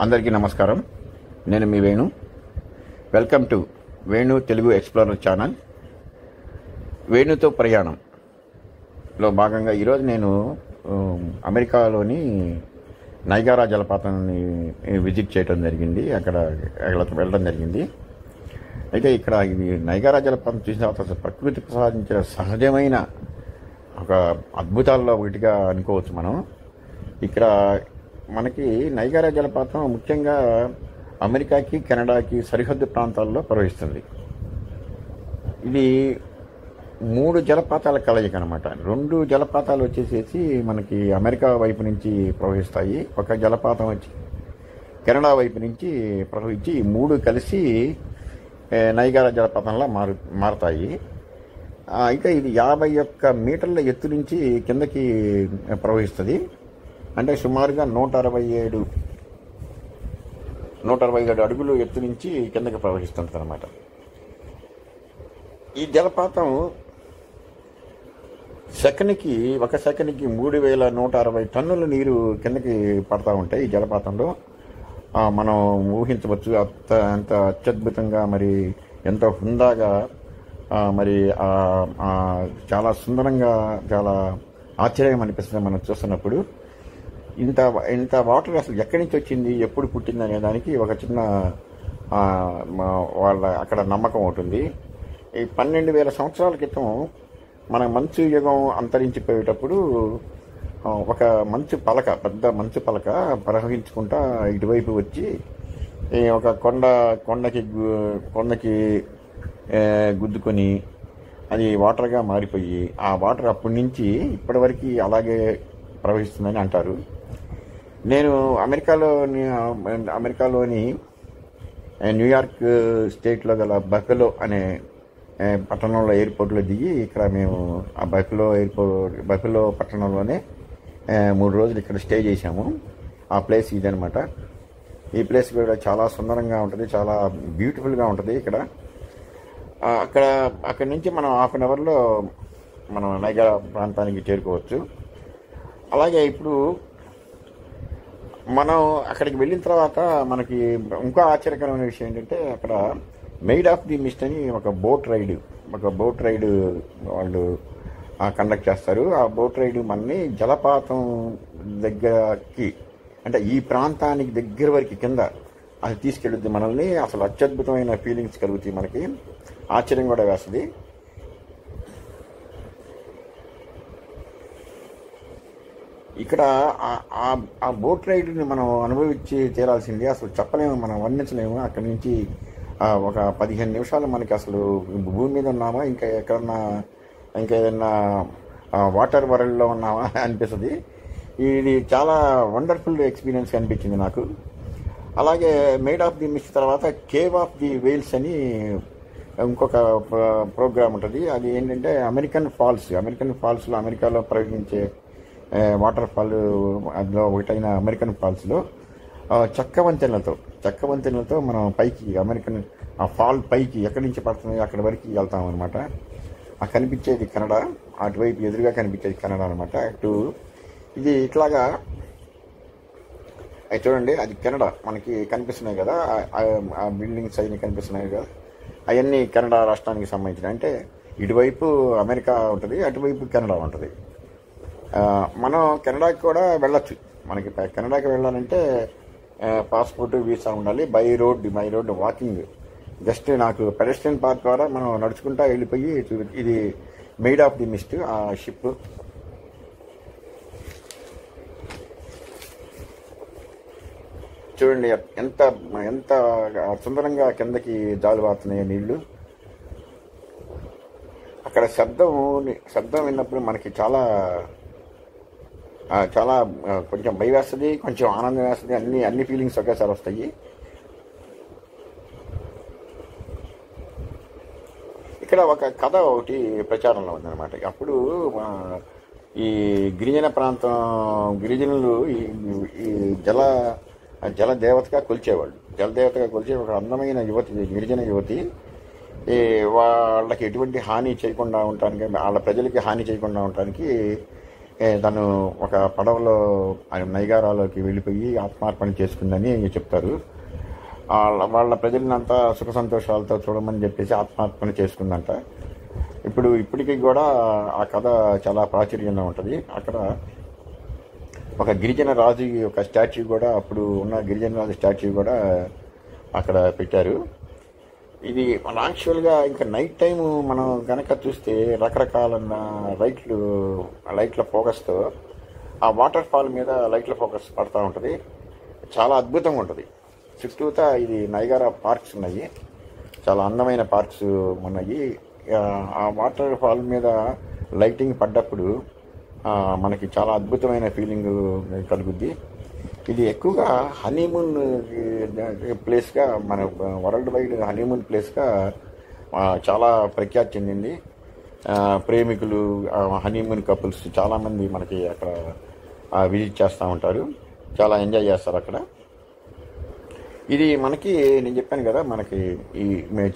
అందరికీ నమస్కారం. నేను మీ Venu. Welcome to Venu Telugu explorer channel. వేణుతో ప్రయాణంలో భాగంగా ఈరోజు నేను అమెరికాలోని నైగారా జలపాతాన్ని విజిట్ చేయడం జరిగింది. అక్కడ వెళ్ళడం జరిగింది. అయితే ఇక్కడ ఇది నైగారా జలపాతం చూసిన తర్వాత ప్రకృతి ప్రసాదించిన సహజమైన ఒక అద్భుతాల్లో ఒకటిగా అనుకోవచ్చు మనం. ఇక్కడ మనకి నైగారా జలపాతం ముఖ్యంగా అమెరికాకి కెనడాకి సరిహద్దు ప్రాంతాల్లో ప్రవహిస్తుంది. ఇది 3 జలపాతాల కలయిక అనమాట. 2 జలపాతాలు వచ్చేసేసి మనకి అమెరికా వైపు నుంచి ప్రవహిస్తాయి. ఒక జలపాతం వచ్చి కెనడా వైపు నుంచి ప్రవహించి 3 కలిసి నైగారా జలపాతంలా మారుతాయి. అయితే ఇది 51 మీటర్ల ఎత్తు నుంచి కిందకి ప్రవహిస్తుంది. అంటే సుమారుగా 167 అడుగులు ఎత్తు నుంచి కిందకి ప్రవహిస్తుంది అనమాట. ఈ జలపాతం ఒక సెకనికి 3160 టన్నుల నీరు కిందకి పడతా ఉంటాయి. ఈ జలపాతంలో మనం ఊహించవచ్చు ఎంత అత్యద్భుతంగా, మరి ఎంతో హుందాగా, మరి చాలా సుందరంగా, చాలా ఆశ్చర్యం అనిపిస్తుంది మనం చూస్తున్నప్పుడు. ఇంత వాటర్ అసలు ఎక్కడి నుంచి వచ్చింది, ఎప్పుడు పుట్టింది అనే దానికి ఒక చిన్న వాళ్ళ అక్కడ నమ్మకం ఉంటుంది. ఈ 12,000 సంవత్సరాల క్రితం మన మంచు యుగం అంతరించిపోయేటప్పుడు ఒక పెద్ద మంచు పలక ప్రవహించుకుంటా ఇటువైపు వచ్చి ఒక కొండకి గుద్దుకొని అది వాటర్గా మారిపోయి, ఆ వాటర్ అప్పటి నుంచి ఇప్పటి అలాగే ప్రవహిస్తుందని అంటారు. నేను అమెరికాలోని న్యూయార్క్ స్టేట్లో గల బఫెలో అనే పట్టణంలో ఎయిర్పోర్ట్లో దిగి ఇక్కడ మేము ఆ బఫెలో పట్టణంలోనే 3 రోజులు ఇక్కడ స్టే చేశాము. ఆ ప్లేస్ ఇదనమాట. ఈ ప్లేస్ కూడా చాలా సుందరంగా ఉంటుంది, చాలా బ్యూటిఫుల్గా ఉంటుంది. అక్కడి నుంచి మనం హాఫ్ అన్ అవర్లో మనం నైగారా ప్రాంతానికి చేరుకోవచ్చు. అలాగే ఇప్పుడు మనం అక్కడికి వెళ్ళిన తర్వాత మనకి ఇంకో ఆశ్చర్యకరమైన విషయం ఏంటంటే, అక్కడ మెయిడ్ ఆఫ్ ది మిస్ట్ అని ఒక బోట్ రైడ్ వాళ్ళు కండక్ట్ చేస్తారు. ఆ బోట్ రైడ్ మనని జలపాతం దగ్గరకి, అంటే ఈ ప్రాంతానికి దగ్గర వరకు కింద అది తీసుకెళ్ళుద్ది మనల్ని. అసలు అత్యద్భుతమైన ఫీలింగ్స్ కలుగుతాయి మనకి. ఆశ్చర్యం కూడా వేస్తుంది. ఇక్కడ ఆ బోట్ రైడ్ని మనం అనుభవించి తీరాల్సిందే. అసలు చెప్పలేము, మనం వర్ణించలేము. అక్కడి నుంచి ఒక 15 నిమిషాలు మనకి అసలు భూమి మీద ఉన్నామా, ఇంకా ఏదన్నా వాటర్ వరల్డ్లో ఉన్నామా అనిపిస్తుంది. ఇది చాలా వండర్ఫుల్ ఎక్స్పీరియన్స్ అనిపించింది నాకు. అలాగే మేడ్ ఆఫ్ ది మిస్ట్ తర్వాత కేవ్ ఆఫ్ ది వేల్స్ అని ఇంకొక ప్రోగ్రామ్ ఉంటుంది. అది ఏంటంటే అమెరికన్ ఫాల్స్లో అమెరికాలో ప్రవహించే వాటర్ ఫాల్, అందులో ఒకటైన అమెరికన్ ఫాల్స్లో చెక్క వంతెనలతో మనం పైకి ఆ ఫాల్ పైకి ఎక్కడి నుంచి పడుతున్నాయో అక్కడి వరకు వెళ్తాం అనమాట. ఆ కనిపించేది కెనడా, అటువైపు ఎదురుగా కనిపించేది కెనడా అనమాట. ఇది ఇట్లాగా అవి చూడండి, అది కెనడా మనకి కనిపిస్తున్నాయి కదా, ఆ బిల్డింగ్స్ అవన్నీ కనిపిస్తున్నాయి కదా, అవన్నీ కెనడా రాష్ట్రానికి సంబంధించినవి. అంటే ఇటువైపు అమెరికా ఉంటుంది, అటువైపు కెనడా ఉంటుంది. మనం కెనడాకి కూడా వెళ్ళొచ్చు. మనకి కెనడాకి వెళ్ళాలంటే పాస్పోర్ట్, వీసా ఉండాలి. బై రోడ్ వాకింగ్, జస్ట్ నాకు పెడెస్ట్రియన్ పార్క్ ద్వారా మనం నడుచుకుంటా వెళ్ళిపోయి ఇది మెయిడ్ ఆఫ్ ది మిస్ట్ ఆ షిప్. చూడండి ఎంత సుందరంగా కిందకి జాలువారుతున్నాయి నీళ్లు. అక్కడ శబ్దం విన్నప్పుడు మనకి చాలా కొంచెం భయం వేస్తుంది, కొంచెం ఆనందం వేస్తుంది. అన్ని ఫీలింగ్స్ ఒకేసారి వస్తాయి. ఇక్కడ ఒక కథ ఒకటి ప్రచారంలో ఉందన్నమాట. అప్పుడు ఈ గిరిజనులు ఈ జల దేవతగా కొలిచేవాళ్ళు. జలదేవతగా కొలిచే ఒక అందమైన గిరిజన యువతి వాళ్ళకి ఎటువంటి హాని చేయకుండా ఉండటానికి, వాళ్ళ ప్రజలకి హాని చేయకుండా ఉండటానికి తను ఒక పడవలో నైగారాలోకి వెళ్ళిపోయి ఆత్మార్పణ చేసుకుందని చెప్తారు. వాళ్ళ ప్రజలనంతా సుఖ సంతోషాలతో చూడమని చెప్పేసి ఆత్మార్పణ చేసుకుందంట. ఇప్పటికీ కూడా ఆ కథ చాలా ప్రాచుర్యంలో ఉంటుంది. అక్కడ ఒక గిరిజన రాజు యొక్క స్టాచ్యూ కూడా, అప్పుడు ఉన్న గిరిజన రాజు స్టాచ్యూ కూడా అక్కడ పెట్టారు. ఇది మన యాక్చువల్గా ఇంకా నైట్ టైము మనం కనుక చూస్తే రకరకాల లైట్ల ఫోకస్తో ఆ వాటర్ ఫాల్ మీద లైట్ల ఫోకస్ పడుతూ ఉంటుంది. చాలా అద్భుతంగా ఉంటుంది. చుట్టూతా ఇది నైగారా పార్క్స్ ఉన్నాయి, చాలా అందమైన పార్క్స్ ఉన్నాయి. ఆ వాటర్ ఫాల్ మీద లైటింగ్ పడ్డప్పుడు మనకి చాలా అద్భుతమైన ఫీలింగ్ కలుగుద్ది. ఇది ఎక్కువగా హనీమూన్ ప్లేస్గా, మన వరల్డ్ వైడ్ హనీమూన్ ప్లేస్గా చాలా ప్రఖ్యాతి చెందింది. ప్రేమికులు, హనీమూన్ కపుల్స్ చాలామంది మనకి అక్కడ విజిట్ చేస్తూ ఉంటారు, చాలా ఎంజాయ్ చేస్తారు అక్కడ. ఇది మనకి, నేను చెప్పాను కదా, మనకి ఈ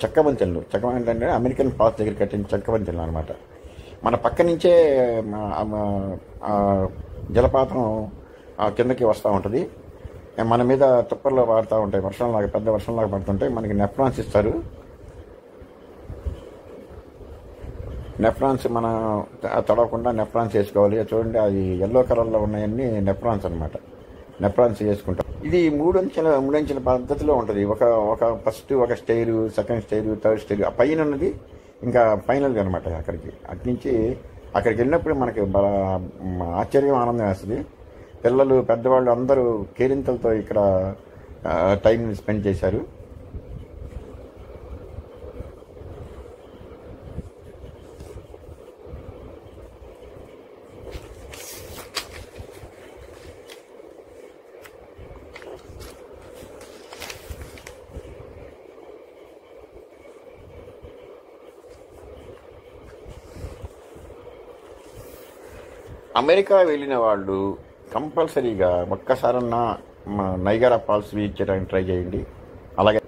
చెక్కవంతెనలు అంటే అమెరికన్ పాస్ దగ్గర కట్టిన చెక్కవంతెనలు అనమాట. మన పక్క నుంచే జలపాతం కిందకి వస్తూ ఉంటుంది. మన మీద తుప్పర్లో వాడుతూ ఉంటాయి, పెద్ద వర్షంలాగా పడుతుంటాయి. మనకి నెఫ్రాన్స్ ఇస్తారు. నెఫ్రాన్స్ మనం తడవకుండా నెఫ్రాన్స్ వేసుకోవాలి. చూడండి, అది ఎల్లో కలర్లో ఉన్నాయన్నీ నెఫ్రాన్స్ అనమాట. నెఫ్రాన్స్ వేసుకుంటాం. ఇది మూడంచెల పద్ధతిలో ఉంటుంది. ఒక ఫస్ట్ ఒక స్టైరు, సెకండ్ స్టైరు, థర్డ్ స్టైరు, ఆ పైన ఉన్నది ఇంకా ఫైనల్గా అనమాట. అట్నుంచి అక్కడికి వెళ్ళినప్పుడు మనకి ఆశ్చర్యం, ఆనందం వేస్తుంది. పిల్లలు, పెద్దవాళ్ళు అందరూ కేరింతలతో ఇక్కడ టైం స్పెండ్ చేశారు. అమెరికా వెళ్ళిన వాళ్ళు కంపల్సరీగా ఒక్కసారన్నా నైగారా ఫాల్స్ వీచ్ చేయడానికి ట్రై చేయండి. అలాగే